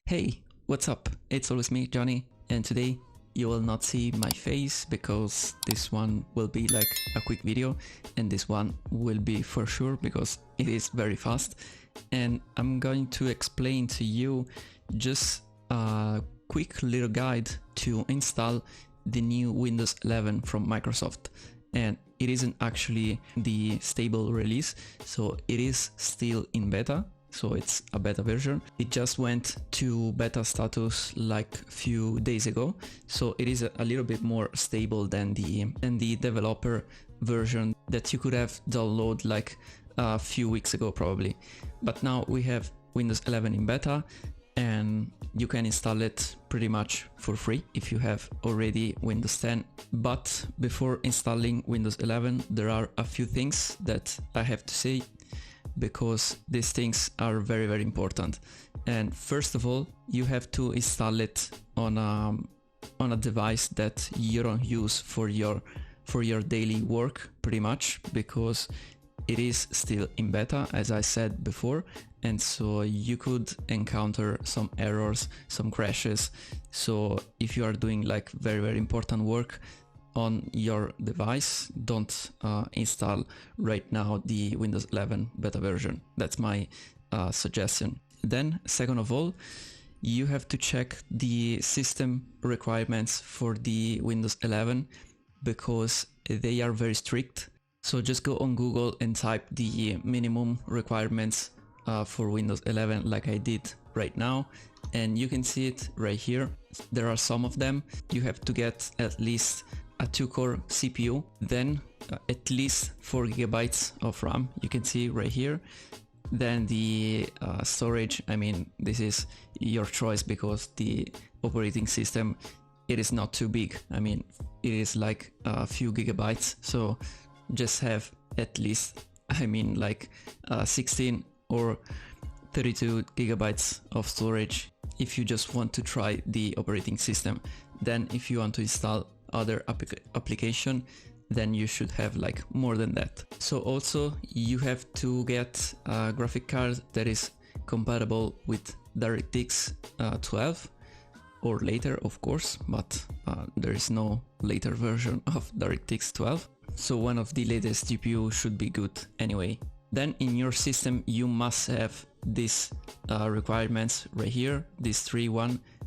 Hey, what's up? It's always me, Johnny, and today you will not see my face because this one will be like a quick video and this one will be for sure because it is very fast, and I'm going to explain to you just a quick little guide to install the new Windows 11 from Microsoft. And it isn't actually the stable release, so it is still in beta. So it's a beta version. It just went to beta status like a few days ago, so it is a little bit more stable than the developer version that you could have downloaded like a few weeks ago probably. But now we have Windows 11 in beta, and you can install it pretty much for free if you have already Windows 10. But before installing Windows 11, there are a few things that I have to say, because these things are very, very important. And first of all, you have to install it on a device that you don't use for your daily work pretty much, because it is still in beta, as I said before, and so you could encounter some errors, some crashes. So if you are doing like very, very important work on your device, don't install right now the Windows 11 beta version. That's my suggestion. Then second of all, you have to check the system requirements for the Windows 11 because they are very strict. So just go on Google and type the minimum requirements for Windows 11 like I did right now, and you can see it right here. There are some of them. You have to get at least a 2-core CPU, then at least 4 GB of RAM, you can see right here. Then the storage, I mean, this is your choice because the operating system, it is not too big. I mean, it is like a few gigabytes, so just have at least, I mean, like 16 or 32 gigabytes of storage if you just want to try the operating system. Then if you want to install other application, then you should have like more than that. So also you have to get a graphic card that is compatible with DirectX 12 or later, of course, but there is no later version of DirectX 12. So one of the latest GPU should be good anyway. Then in your system you must have these requirements right here, these 3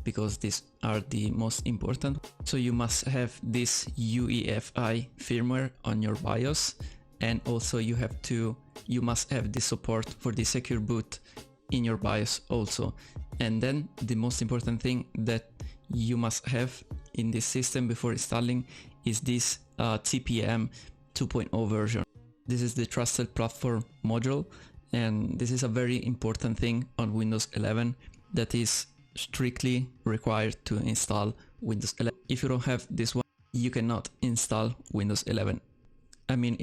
because these are the most important. So you must have this UEFI firmware on your BIOS, and also you must have the support for the secure boot in your BIOS also. And then the most important thing that you must have in this system before installing is this TPM 2.0 version. This is the Trusted Platform module, and this is a very important thing on Windows 11 that is strictly required to install Windows 11. If you don't have this one, you cannot install Windows 11. I mean,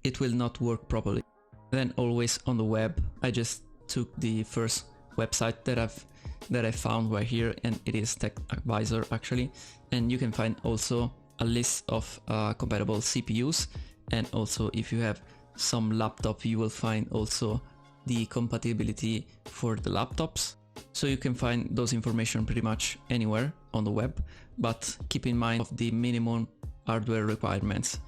it will not work properly. Then always on the web, I just took the first website that I found right here, and it is Tech Advisor actually, and you can find also a list of compatible CPUs, and also if you have some laptop you will find also the compatibility for the laptops. So you can find those information pretty much anywhere on the web, but keep in mind of the minimum hardware requirements.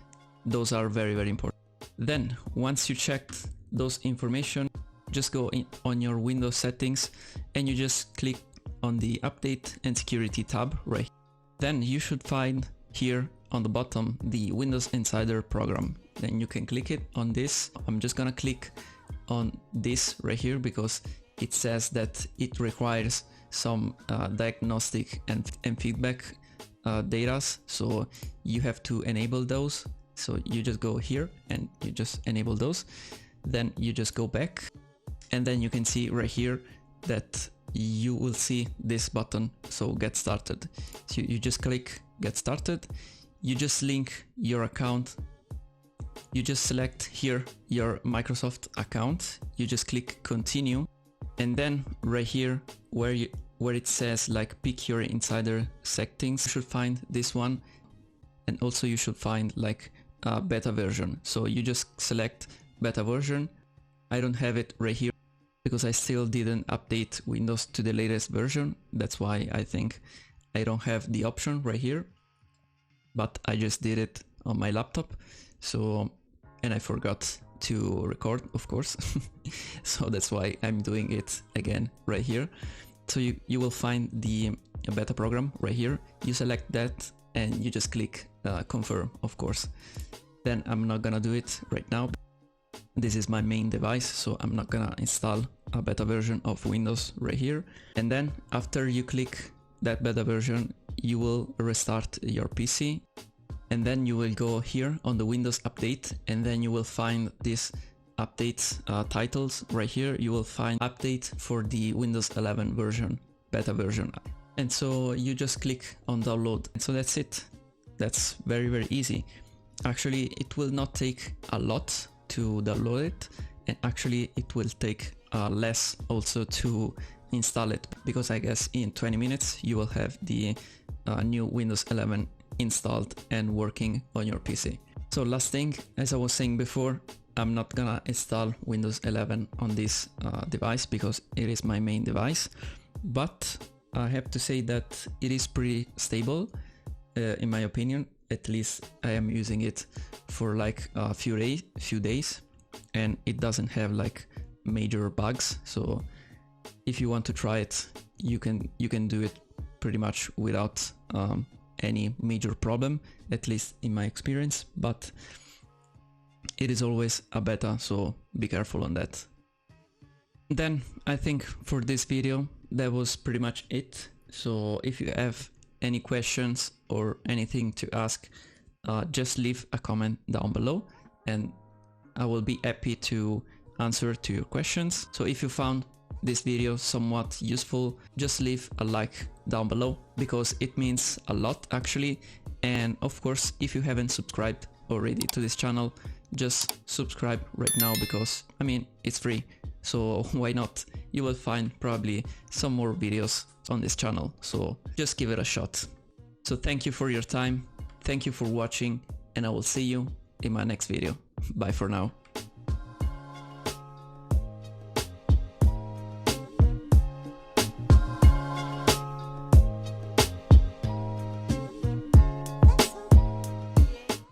Those are very, very important. Then once you checked those information, just go on your Windows settings and you just click on the Update and Security tab right. Then you should find here on the bottom the Windows Insider program. Then you can click it on this. I'm just gonna click on this right here because it says that it requires some diagnostic and feedback data, so you have to enable those. So you just go here and you just enable those, then you just go back, and then you can see right here that you will see this button, so get started. So you just click get started, you just link your account, you just select here your Microsoft account, you just click continue, and then right here where it says like pick your insider settings, you should find this one, and also you should find like a beta version. So you just select beta version. I don't have it right here because I still didn't update Windows to the latest version. That's why I think I don't have the option right here, but I just did it on my laptop. So, and I forgot to record, of course. So that's why I'm doing it again right here. So you will find the beta program right here. You select that and you just click confirm, of course. Then I'm not gonna do it right now. This is my main device, so I'm not gonna install a beta version of Windows right here. And then after you click that beta version, you will restart your PC. And then you will go here on the Windows update, and then you will find this update titles right here. You will find update for the Windows 11 version, beta version. And so you just click on download. And so that's it. That's very, very easy. Actually, it will not take a lot to download it, and actually it will take less also to install it, because I guess in 20 minutes you will have the new Windows 11 installed and working on your PC. So last thing, as I was saying before, I'm not gonna install Windows 11 on this device because it is my main device, but I have to say that it is pretty stable in my opinion. At least I am using it for like a few days, and it doesn't have like major bugs. So if you want to try it, you can do it pretty much without any major problem, at least in my experience. But it is always a beta, so be careful on that. Then I think for this video that was pretty much it. So if you have any questions or anything to ask, just leave a comment down below and I will be happy to answer to your questions. So if you found this video somewhat useful, just leave a like down below because it means a lot actually. And of course, if you haven't subscribed already to this channel, just subscribe right now because I mean it's free, so why not? You will find probably some more videos on this channel, so just give it a shot. So thank you for your time, thank you for watching, and I will see you in my next video. Bye for now.